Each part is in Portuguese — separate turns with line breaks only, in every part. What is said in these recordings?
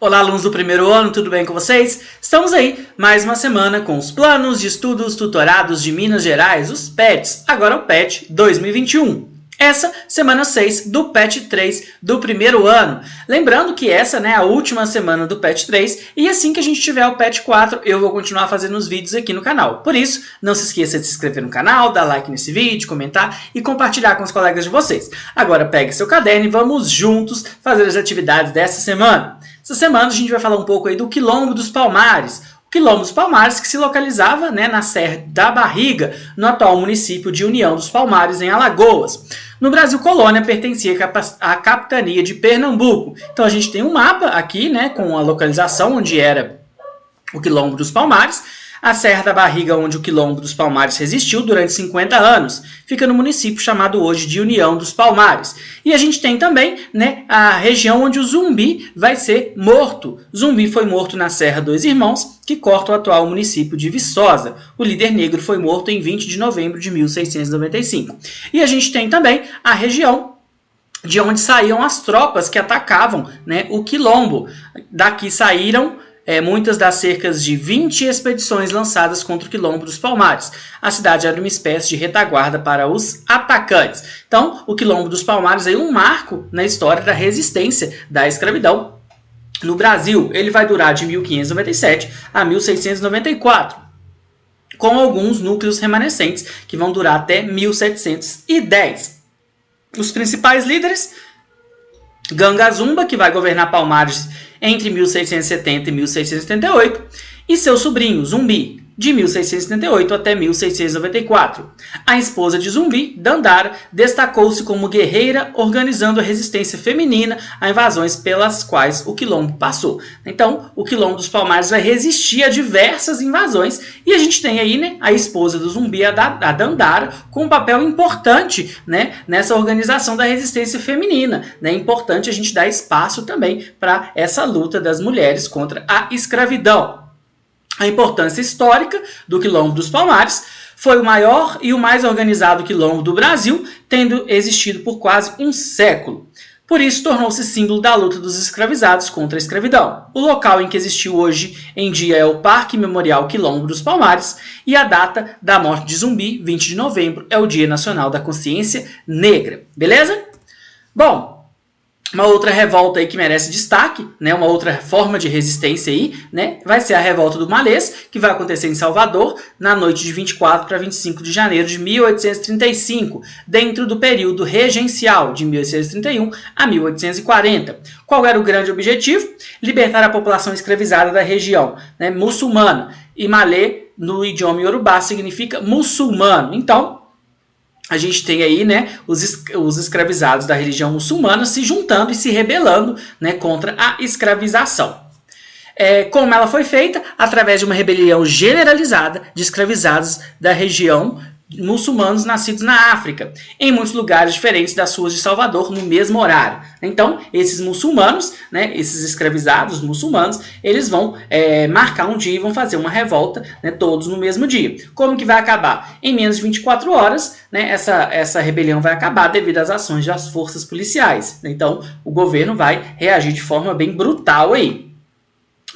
Olá, alunos do primeiro ano, tudo bem com vocês? Estamos aí, mais uma semana com os planos de estudos tutorados de Minas Gerais, os PETs, agora o PET 2021. Essa, semana 6 do PET 3 do primeiro ano. Lembrando que essa é a última semana do PET 3 e assim que a gente tiver o PET 4, eu vou continuar fazendo os vídeos aqui no canal. Por isso, não se esqueça de se inscrever no canal, dar like nesse vídeo, comentar e compartilhar com os colegas de vocês. Agora pegue seu caderno e vamos juntos fazer as atividades dessa semana. Essa semana a gente vai falar um pouco aí do Quilombo dos Palmares. O Quilombo dos Palmares que se localizava na Serra da Barriga, no atual município de União dos Palmares, em Alagoas. No Brasil Colônia pertencia à capitania de Pernambuco. Então a gente tem um mapa aqui, com a localização onde era o Quilombo dos Palmares. A Serra da Barriga, onde o Quilombo dos Palmares resistiu durante 50 anos, fica no município chamado hoje de União dos Palmares. E a gente tem também a região onde o Zumbi vai ser morto. Zumbi foi morto na Serra dos Irmãos, que corta o atual município de Viçosa. O líder negro foi morto em 20 de novembro de 1695. E a gente tem também a região de onde saíam as tropas que atacavam o Quilombo. Daqui saíram muitas das cerca de 20 expedições lançadas contra o Quilombo dos Palmares. A cidade era uma espécie de retaguarda para os atacantes. Então, o Quilombo dos Palmares é um marco na história da resistência da escravidão no Brasil. Ele vai durar de 1597 a 1694, com alguns núcleos remanescentes que vão durar até 1710. Os principais líderes: Ganga Zumba, que vai governar Palmares entre 1670 e 1678, e seu sobrinho, Zumbi, de 1678 até 1694. A esposa de Zumbi, Dandara, destacou-se como guerreira, organizando a resistência feminina a invasões pelas quais o Quilombo passou. Então, o Quilombo dos Palmares vai resistir a diversas invasões, e a gente tem aí a esposa do Zumbi, a Dandara, com um papel importante nessa organização da resistência feminina. É importante a gente dar espaço também para essa luta das mulheres contra a escravidão. A importância histórica do Quilombo dos Palmares: foi o maior e o mais organizado quilombo do Brasil, tendo existido por quase um século. Por isso, tornou-se símbolo da luta dos escravizados contra a escravidão. O local em que existiu hoje em dia é o Parque Memorial Quilombo dos Palmares, e a data da morte de Zumbi, 20 de novembro, é o Dia Nacional da Consciência Negra. Beleza? Bom, uma outra revolta aí que merece destaque, uma outra forma de resistência aí, vai ser a revolta do Malês, que vai acontecer em Salvador na noite de 24 para 25 de janeiro de 1835, dentro do período regencial de 1831 a 1840. Qual era o grande objetivo? Libertar a população escravizada da região muçulmana. E Malê, no idioma iorubá, significa muçulmano. Então, a gente tem aí os escravizados da religião muçulmana se juntando e se rebelando contra a escravização. Como ela foi feita? Através de uma rebelião generalizada de escravizados da região muçulmanos nascidos na África, em muitos lugares diferentes das ruas de Salvador, no mesmo horário. Então, esses muçulmanos, esses escravizados muçulmanos, eles vão marcar um dia e vão fazer uma revolta, todos no mesmo dia. Como que vai acabar? Em menos de 24 horas, essa rebelião vai acabar devido às ações das forças policiais. Então, o governo vai reagir de forma bem brutal aí.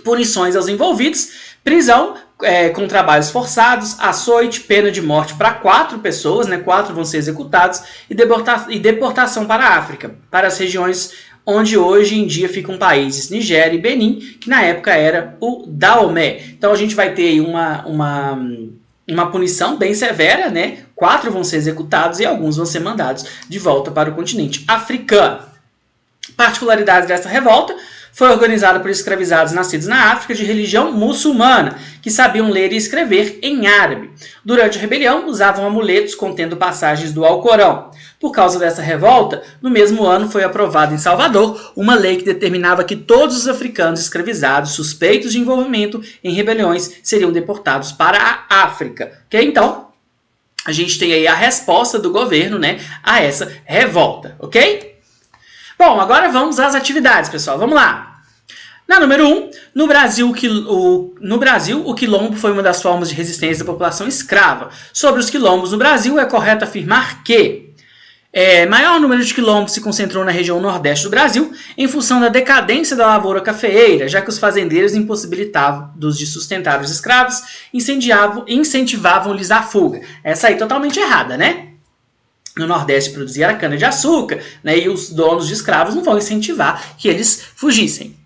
Punições aos envolvidos: prisão com trabalhos forçados, açoite, pena de morte para 4 pessoas, 4 vão ser executados, e deportação para a África, para as regiões onde hoje em dia ficam países Nigéria e Benin, que na época era o Daomé. Então a gente vai ter aí uma punição bem severa, 4 vão ser executados e alguns vão ser mandados de volta para o continente africano. Particularidades dessa revolta: foi organizada por escravizados nascidos na África de religião muçulmana, que sabiam ler e escrever em árabe. Durante a rebelião, usavam amuletos contendo passagens do Alcorão. Por causa dessa revolta, no mesmo ano foi aprovada em Salvador uma lei que determinava que todos os africanos escravizados suspeitos de envolvimento em rebeliões seriam deportados para a África. Então, a gente tem aí a resposta do governo a essa revolta, ok? Bom, agora vamos às atividades, pessoal. Vamos lá. Na número 1, no Brasil, o quilombo foi uma das formas de resistência da população escrava. Sobre os quilombos no Brasil, é correto afirmar que Maior número de quilombos se concentrou na região nordeste do Brasil, em função da decadência da lavoura cafeeira, já que os fazendeiros impossibilitavam-dos de sustentar os escravos, incentivavam-lhes a fuga. Essa aí totalmente errada, né? No Nordeste produzia a cana-de-açúcar, né? E os donos de escravos não vão incentivar que eles fugissem.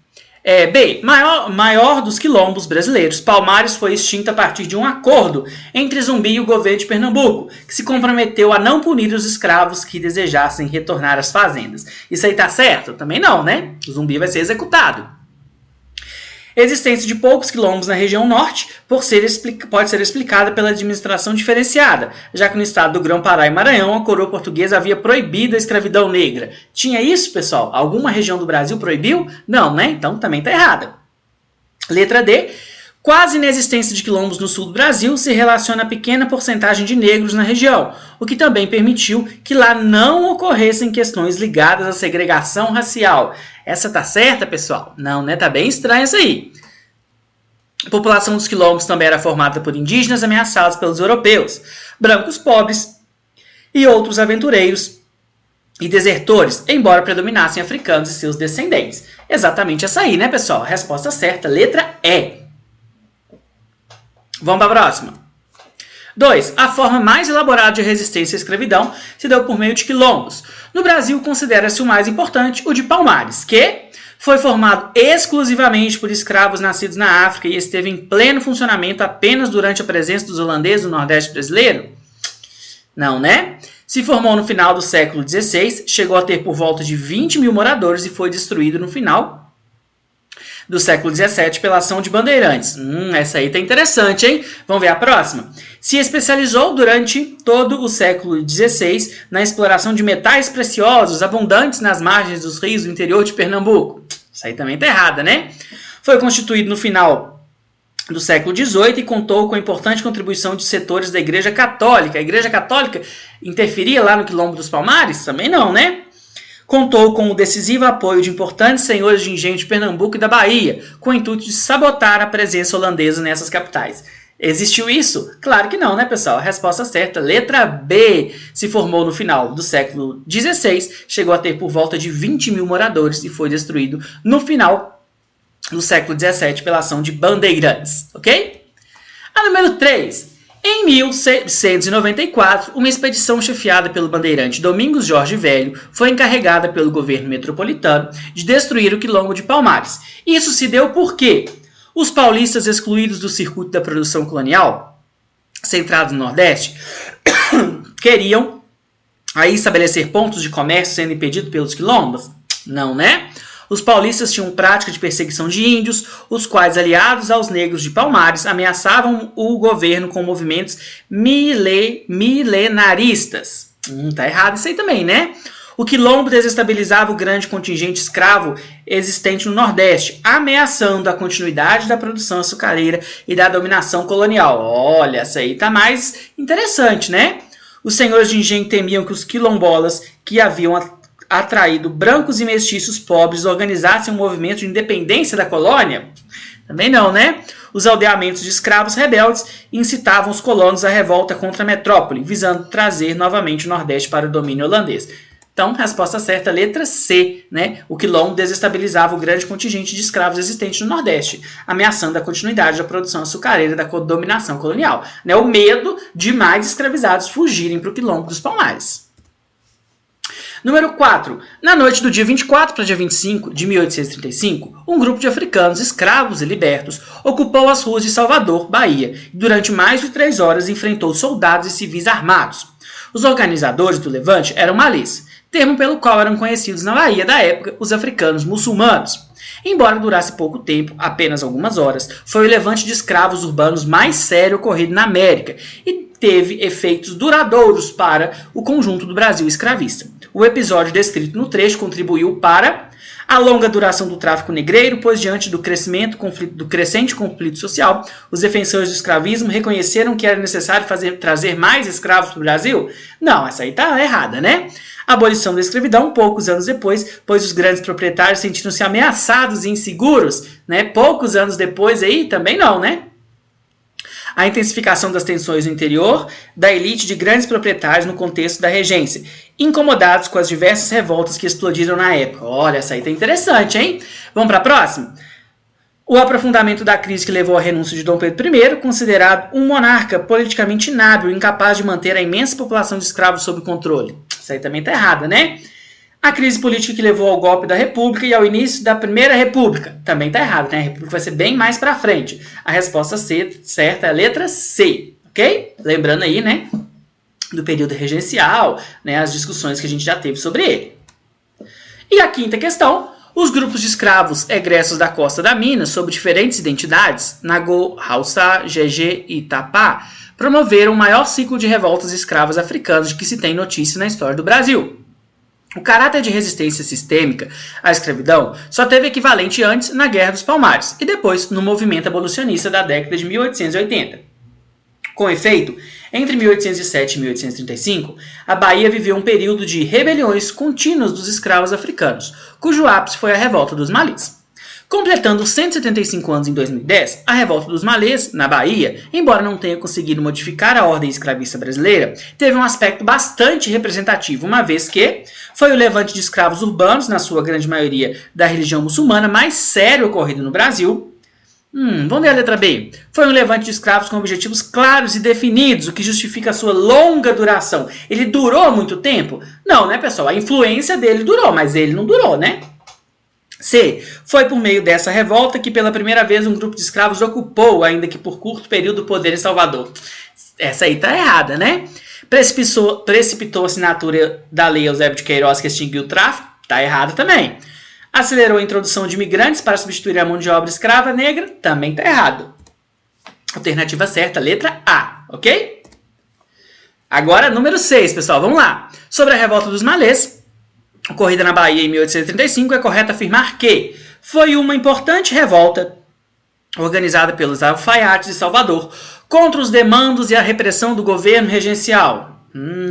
B. Maior dos quilombos brasileiros, Palmares foi extinta a partir de um acordo entre Zumbi e o governo de Pernambuco, que se comprometeu a não punir os escravos que desejassem retornar às fazendas. Isso aí tá certo? Também não, né? O Zumbi vai ser executado. Existência de poucos quilombos na região norte pode ser explicada pela administração diferenciada, já que no estado do Grão-Pará e Maranhão a coroa portuguesa havia proibido a escravidão negra. Tinha isso, pessoal? Alguma região do Brasil proibiu? Não, né? Então também está errada. Letra D. Quase inexistência de quilombos no sul do Brasil se relaciona a pequena porcentagem de negros na região, o que também permitiu que lá não ocorressem questões ligadas à segregação racial. Essa tá certa, pessoal? Não, né? Tá bem estranho isso aí. A população dos quilombos também era formada por indígenas ameaçados pelos europeus, brancos pobres e outros aventureiros e desertores, embora predominassem africanos e seus descendentes. Exatamente essa aí, né, pessoal? A resposta certa, letra E. Vamos para a próxima. 2. A forma mais elaborada de resistência à escravidão se deu por meio de quilombos. No Brasil, considera-se o mais importante o de Palmares, que foi formado exclusivamente por escravos nascidos na África e esteve em pleno funcionamento apenas durante a presença dos holandeses no Nordeste brasileiro? Não, né? Se formou no final do século XVI, chegou a ter por volta de 20 mil moradores e foi destruído no final do século XVII pela ação de bandeirantes. Essa aí tá interessante, hein? Vamos ver a próxima. Se especializou durante todo o século XVI na exploração de metais preciosos abundantes nas margens dos rios do interior de Pernambuco. Isso aí também tá errada, né? Foi constituído no final do século XVIII e contou com a importante contribuição de setores da Igreja Católica. A Igreja Católica interferia lá no Quilombo dos Palmares? Também não, né? Contou com o decisivo apoio de importantes senhores de engenho de Pernambuco e da Bahia, com o intuito de sabotar a presença holandesa nessas capitais. Existiu isso? Claro que não, né, pessoal? A resposta certa, letra B. Se formou no final do século XVI, chegou a ter por volta de 20 mil moradores e foi destruído no final do século XVII pela ação de bandeirantes, ok? A número 3. Em 1694, uma expedição chefiada pelo bandeirante Domingos Jorge Velho foi encarregada pelo governo metropolitano de destruir o quilombo de Palmares. Isso se deu porque os paulistas excluídos do circuito da produção colonial, centrados no Nordeste, queriam aí estabelecer pontos de comércio sendo impedidos pelos quilombos? Não, né? Os paulistas tinham prática de perseguição de índios, os quais, aliados aos negros de Palmares, ameaçavam o governo com movimentos milenaristas. Tá errado isso aí também, né? O quilombo desestabilizava o grande contingente escravo existente no Nordeste, ameaçando a continuidade da produção açucareira e da dominação colonial. Olha, essa aí tá mais interessante, né? Os senhores de engenho temiam que os quilombolas, que haviam atraído brancos e mestiços pobres, organizassem um movimento de independência da colônia? Também não, né? Os aldeamentos de escravos rebeldes incitavam os colonos à revolta contra a metrópole, visando trazer novamente o Nordeste para o domínio holandês. Então, resposta certa, letra C, né? O quilombo desestabilizava o grande contingente de escravos existente no Nordeste, ameaçando a continuidade da produção açucareira da dominação colonial, né? O medo de mais escravizados fugirem para o quilombo dos Palmares. Número 4. Na noite do dia 24 para dia 25 de 1835, um grupo de africanos escravos e libertos ocupou as ruas de Salvador, Bahia, e durante mais de 3 horas enfrentou soldados e civis armados. Os organizadores do levante eram malês, termo pelo qual eram conhecidos na Bahia da época os africanos muçulmanos. Embora durasse pouco tempo, apenas algumas horas, foi o levante de escravos urbanos mais sério ocorrido na América e teve efeitos duradouros para o conjunto do Brasil escravista. O episódio descrito no trecho contribuiu para a longa duração do tráfico negreiro, pois diante do crescente conflito social, os defensores do escravismo reconheceram que era necessário trazer mais escravos para o Brasil? Não, essa aí está errada, né? A abolição da escravidão, poucos anos depois, pois os grandes proprietários sentiram-se ameaçados e inseguros, né? Poucos anos depois aí, também não, né? A intensificação das tensões no interior da elite de grandes proprietários no contexto da regência, incomodados com as diversas revoltas que explodiram na época. Olha, essa aí tá interessante, hein? Vamos para a próxima? O aprofundamento da crise que levou à renúncia de Dom Pedro I, considerado um monarca politicamente inábil, incapaz de manter a imensa população de escravos sob controle. Isso aí também tá errada, né? A crise política que levou ao golpe da República e ao início da Primeira República. Também tá errado, né? A República vai ser bem mais para frente. A resposta certa é a letra C, ok? Lembrando aí, né, do período regencial, né, as discussões que a gente já teve sobre ele. E a quinta questão, os grupos de escravos egressos da costa da Minas, sob diferentes identidades, Nagô, Hausa, Jeje e Tapá, promoveram o maior ciclo de revoltas de escravos africanos de que se tem notícia na história do Brasil. O caráter de resistência sistêmica à escravidão só teve equivalente antes na Guerra dos Palmares e depois no movimento abolicionista da década de 1880. Com efeito, entre 1807 e 1835, a Bahia viveu um período de rebeliões contínuas dos escravos africanos, cujo ápice foi a Revolta dos Malês. Completando 175 anos em 2010, a Revolta dos Malês, na Bahia, embora não tenha conseguido modificar a ordem escravista brasileira, teve um aspecto bastante representativo, uma vez que foi o levante de escravos urbanos, na sua grande maioria da religião muçulmana, mais sério ocorrido no Brasil. Vamos ver a letra B. Foi um levante de escravos com objetivos claros e definidos, o que justifica a sua longa duração. Ele durou muito tempo? Não, né, pessoal? A influência dele durou, mas ele não durou, né? C. Foi por meio dessa revolta que pela primeira vez um grupo de escravos ocupou, ainda que por curto período, o poder em Salvador. Essa aí tá errada, né? Precipitou a assinatura da Lei Eusébio de Queiroz que extinguiu o tráfico. Tá errado também. Acelerou a introdução de imigrantes para substituir a mão de obra escrava negra. Também tá errado. Alternativa certa, letra A, ok? Agora, número 6, pessoal, vamos lá. Sobre a Revolta dos Malês, ocorrida na Bahia em 1835, é correto afirmar que foi uma importante revolta organizada pelos alfaiates de Salvador contra os demandos e a repressão do governo regencial.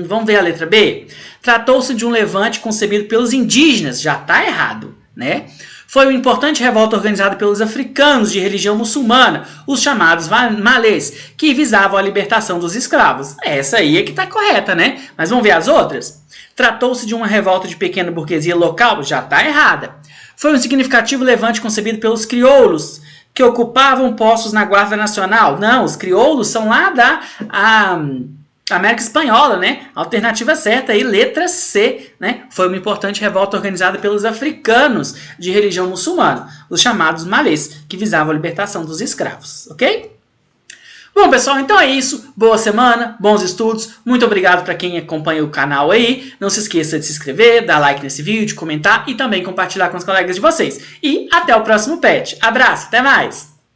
Vamos ver a letra B? Tratou-se de um levante concebido pelos indígenas, já está errado, né? Foi uma importante revolta organizada pelos africanos de religião muçulmana, os chamados malês, que visavam a libertação dos escravos. Essa aí é que está correta, né? Mas vamos ver as outras? Tratou-se de uma revolta de pequena burguesia local? Já está errada. Foi um significativo levante concebido pelos crioulos, que ocupavam postos na Guarda Nacional? Não, os crioulos são lá da América Espanhola, né? Alternativa certa aí, letra C, né? Foi uma importante revolta organizada pelos africanos de religião muçulmana, os chamados malês, que visavam a libertação dos escravos, ok? Bom, pessoal, então é isso. Boa semana, bons estudos. Muito obrigado para quem acompanha o canal aí. Não se esqueça de se inscrever, dar like nesse vídeo, comentar e também compartilhar com os colegas de vocês. E até o próximo PET. Abraço, até mais!